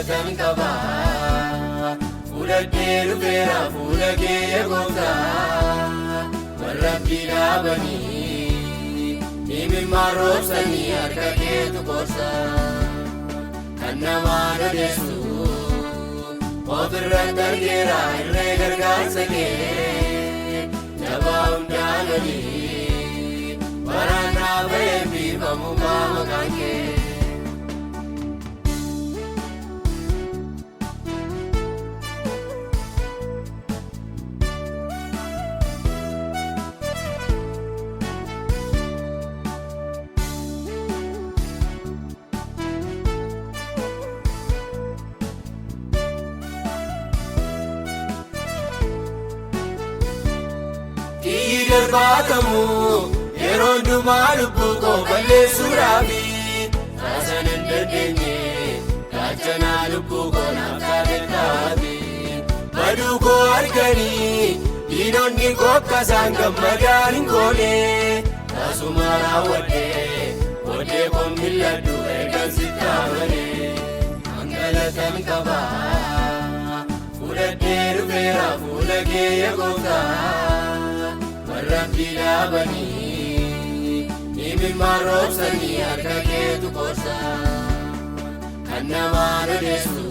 Angalatan qaba Fuladhee dhufeera fuula kee gooftaa Warratti dhaabanii Imimmaan roobsanii harka keetu qorsa Kan namaan odeessu ofirratti argeera irree gargaarsa kee Jabaa hundaan olii waraanaa ba'ee biifamummaa maqaan kee Darbaatamu yeroon dhumaa lubbuu koo balleessuudhaafi Taasan hin dandeenye gaachanaa lubbuu koo naaf taatettaafi Baduu koo arganii diinonni koo akkasaan gammadaan hin goone Taasuma raawwadhee booddee koon mil'adhu eegan sitti amanee Angalatan qaba Fuladhee dhufeera fuula kee gooftaa Warratti dhaabanii Imimmaan roobsanii harka keetu qorsa Kan namaan odeessu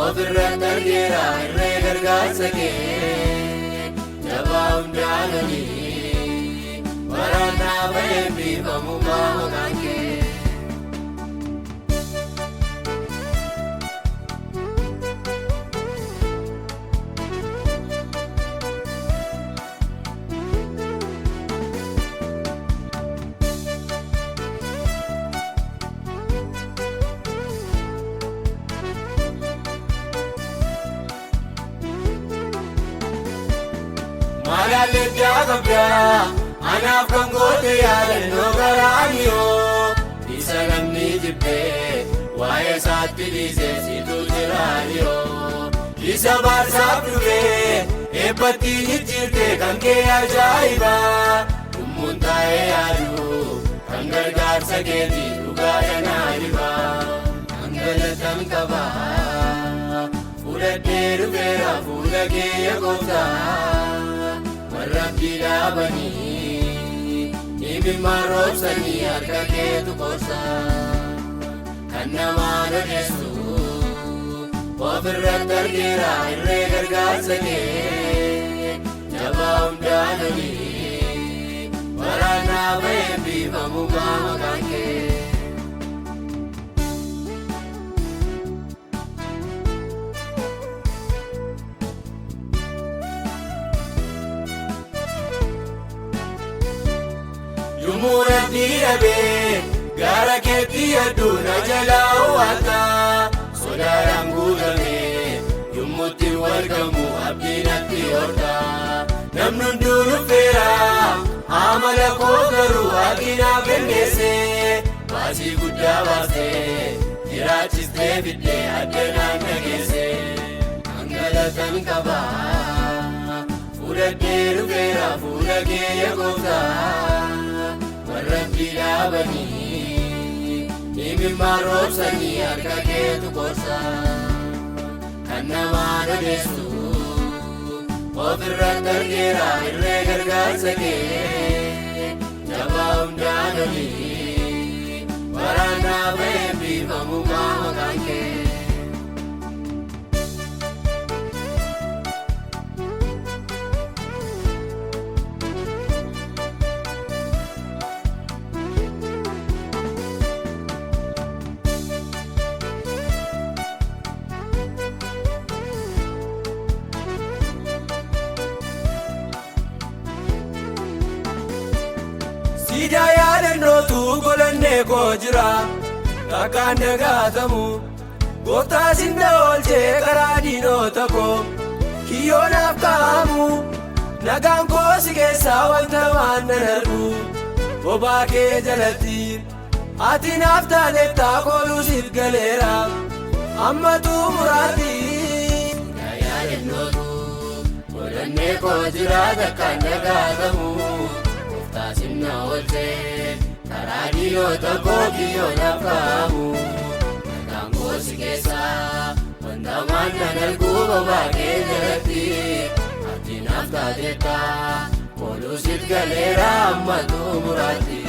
ofirratti argeera irree gargaarsa kee Jabaa hundaan olii waraanaa ba'ee biifamummaa maqaan kee Malaalee jaagabdaa anaaf kan goote yaadannoo garaaniyoo Isa namni jibbee waa'ee isaatti dhiisee situ jiraaniyoo Isa baarsaaf dhufee eebbatti jijjiirtee kan kee ajaa'ibaa Dhummuun taa'ee yaadu kan gargaarsa keetii dhugaa danaa dhibaa Angalatan qaba Fuladhee dhufeera fuula kee gooftaa Warratti dhaabanii Imimmaan roobsanii harka keetu qorsa Kan namaan odeessu ofirratti argeera irree gargaarsa kee Jabaa hundaan olii waraanaa ba'ee biifamummaa maqaan kee Yumuratti dhabee gara keetti adduuna jalaa uwwataa Sodaadhaan guutamee yommutti walgamu abdiinatti hortaa Namni hunduu dhufeera amala koo garuu haqinaaf kenneessee Baasii guddaa baastee jiraachistee fiddee addanaan dhageessee Angalatan qaba Fuladhee dhufeera fuula kee gooftaa Warratti dhaabanii Imimmaan roobsanii harka keetu qorsa Kan namaan odeessu ofirratti argeera irree gargaarsa kee Jabaa hundaan olii waraanaa ba'ee biifamummaa maqaan kee Ija yaadannootu golannee koo jira Takkaan dagaatamu Gooftaa sinna oolchee karaa diinota koo Kiyyoonaaf kaa'amu Nagaan koo si keessaa wanta waan nan argu Bobaa kee jalatti Ati naaf taalettaa kooluu siif galeera Amma xumuraatti Ija yaadannootu golannee koo jira Takkaan dagaatamu Sinna oolchee karaa diinota koo kiyyoon afaamu Nagaan koo si keessa wanta mannan arguu baakee jalatti ati naaf taateetta kooluusit galeera amma xumuraatti.